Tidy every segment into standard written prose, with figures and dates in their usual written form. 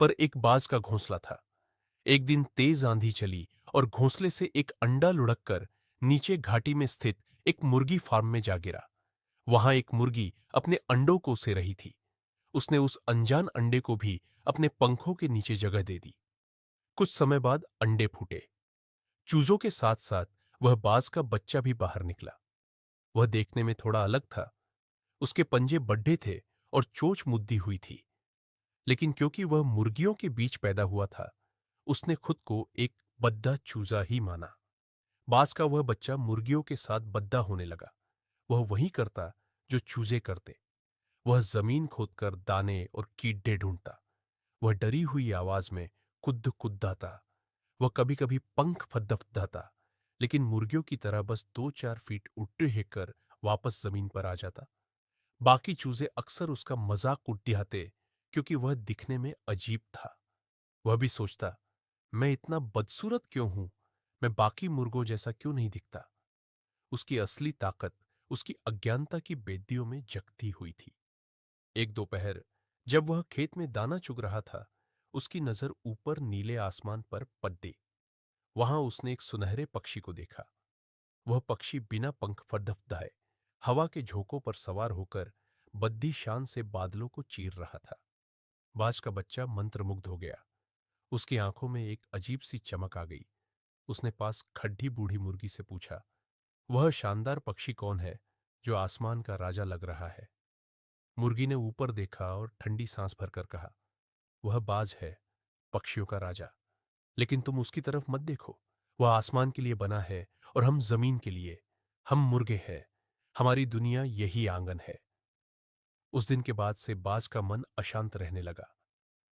पर एक बाज का घोंसला था। एक दिन तेज आंधी चली और घोंसले से एक अंडा लुढ़क कर नीचे घाटी में स्थित एक मुर्गी फार्म में जा गिरा। वहां एक मुर्गी अपने अंडों को से रही थी। उसने उस अनजान अंडे को भी अपने पंखों के नीचे जगह दे दी। कुछ समय बाद अंडे फूटे। चूजों के साथ साथ वह बाज का बच्चा भी बाहर निकला। वह देखने में थोड़ा अलग था। उसके पंजे बड्ढे थे और चोंच मुद्दी हुई थी। लेकिन क्योंकि वह मुर्गियों के बीच पैदा हुआ था, उसने खुद को एक बद्दा चूजा ही माना। बाज का वह बच्चा मुर्गियों के साथ बद्दा होने लगा। वह वही करता जो चूजे करते। वह जमीन खोदकर दाने और कीड़े ढूंढता। वह डरी हुई आवाज में कुद्द कुद्दाता। वह कभी कभी पंख फदफदाता, लेकिन मुर्गियों की तरह बस 2-4 फीट उड़ते कर वापस जमीन पर आ जाता। बाकी चूजे अक्सर उसका मजाक उड़ाते, क्योंकि वह दिखने में अजीब था। वह भी सोचता, मैं इतना बदसूरत क्यों हूं? मैं बाकी मुर्गों जैसा क्यों नहीं दिखता? उसकी असली ताकत उसकी अज्ञानता की बेदियों में जगती हुई थी। एक दोपहर जब वह खेत में दाना चुग रहा था, उसकी नजर ऊपर नीले आसमान पर पड़ी। वहां उसने एक सुनहरे पक्षी को देखा। वह पक्षी बिना पंख फडफडाए हवा के झोंकों पर सवार होकर बद्दी शान से बादलों को चीर रहा था। बाज का बच्चा मंत्रमुग्ध हो गया। उसकी आंखों में एक अजीब सी चमक आ गई। उसने पास खड्डी बूढ़ी मुर्गी से पूछा, वह शानदार पक्षी कौन है जो आसमान का राजा लग रहा है? मुर्गी ने ऊपर देखा और ठंडी सांस भरकर कहा, वह बाज है, पक्षियों का राजा। लेकिन तुम उसकी तरफ मत देखो। वह आसमान के लिए बना है और हम जमीन के लिए। हम मुर्गे हैं। हमारी दुनिया यही आंगन है। उस दिन के बाद से बाज का मन अशांत रहने लगा।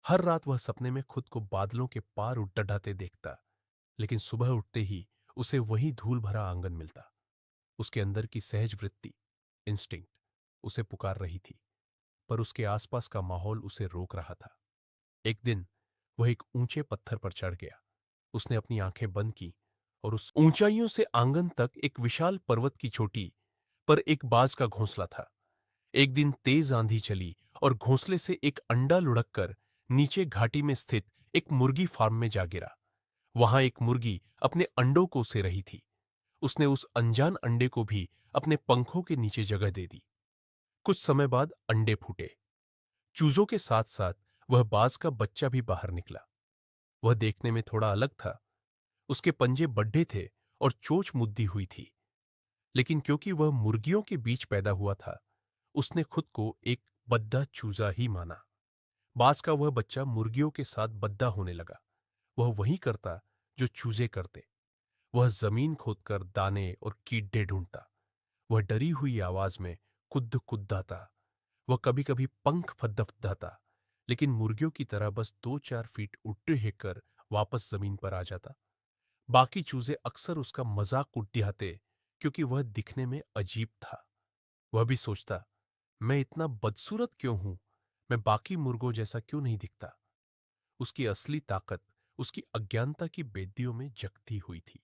हर रात वह सपने में खुद को बादलों के पार उड़ाते देखता, लेकिन सुबह उठते ही उसे वही धूल भरा आंगन मिलता। उसके अंदर की सहज वृत्ति, इंस्टिंक्ट, उसे पुकार रही थी, पर उसके आसपास का माहौल उसे रोक रहा था। एक दिन वह एक ऊंचे पत्थर पर चढ़ गया। उसने अपनी आंखें बंद की और उस ऊंचाइयों से आंगन तक एक विशाल पर्वत की चोटी पर एक बाज का घोंसला था। एक दिन तेज आंधी चली और घोंसले से एक अंडा लुढ़क कर नीचे घाटी में स्थित एक मुर्गी फार्म में जा गिरा। वहां एक मुर्गी अपने अंडों को से रही थी। उसने उस अनजान अंडे को भी अपने पंखों के नीचे जगह दे दी। कुछ समय बाद अंडे फूटे। चूजों के साथ साथ वह बाज का बच्चा भी बाहर निकला। वह देखने में थोड़ा अलग था। उसके पंजे बड्ढे थे और चोंच मुद्दी हुई थी। लेकिन क्योंकि वह मुर्गियों के बीच पैदा हुआ था, उसने खुद को एक बद्दा चूजा ही माना। बाज का वह बच्चा मुर्गियों के साथ बद्दा होने लगा। वह वही करता जो चूजे करते। वह जमीन खोदकर दाने और कीड़े ढूंढता। वह डरी हुई आवाज में कुद्द कुद्दाता। वह कभी कभी पंख फदफदाता, लेकिन मुर्गियों की तरह बस 2-4 फीट उड़ते कर वापस जमीन पर आ जाता। बाकी चूजे अक्सर उसका मजाक उड़ाते, क्योंकि वह दिखने में अजीब था। वह भी सोचता, मैं इतना बदसूरत क्यों हूं? मैं बाकी मुर्गों जैसा क्यों नहीं दिखता? उसकी असली ताकत उसकी अज्ञानता की बेदियों में जगती हुई थी।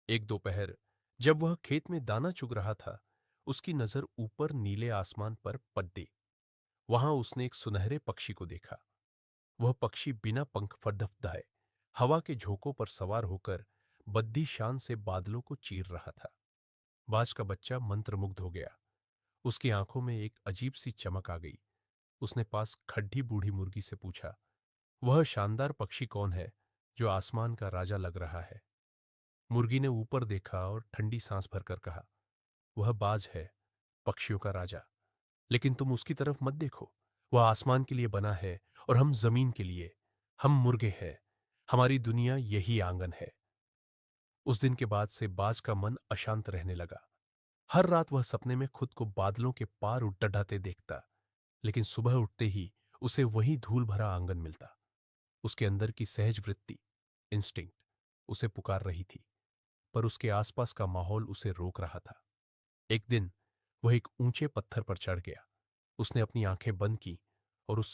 एक दोपहर जब वह खेत में दाना चुग रहा था, उसकी नजर ऊपर नीले आसमान पर पड़ी। वहां उसने एक सुनहरे पक्षी को देखा। वह पक्षी बिना पंख फडफडाए हवा के झोंकों पर सवार होकर बद्दी शान से बादलों को चीर रहा था। बाज का बच्चा मंत्रमुग्ध हो गया। उसकी आंखों में एक अजीब सी चमक आ गई। उसने पास खड्डी बूढ़ी मुर्गी से पूछा, वह शानदार पक्षी कौन है जो आसमान का राजा लग रहा है? मुर्गी ने ऊपर देखा और ठंडी सांस भरकर कहा, वह बाज है, पक्षियों का राजा। लेकिन तुम उसकी तरफ मत देखो। वह आसमान के लिए बना है और हम जमीन के लिए। हम मुर्गे हैं। हमारी दुनिया यही आंगन है। उस दिन के बाद से बाज का मन अशांत रहने लगा। हर रात वह सपने में खुद को बादलों के पार उड़ाते देखता, लेकिन सुबह उठते ही उसे वही धूल भरा आंगन मिलता। उसके अंदर की सहज वृत्ति, इंस्टिंक्ट, उसे पुकार रही थी, पर उसके आसपास का माहौल उसे रोक रहा था। एक दिन वह एक ऊंचे पत्थर पर चढ़ गया। उसने अपनी आंखें बंद की और उस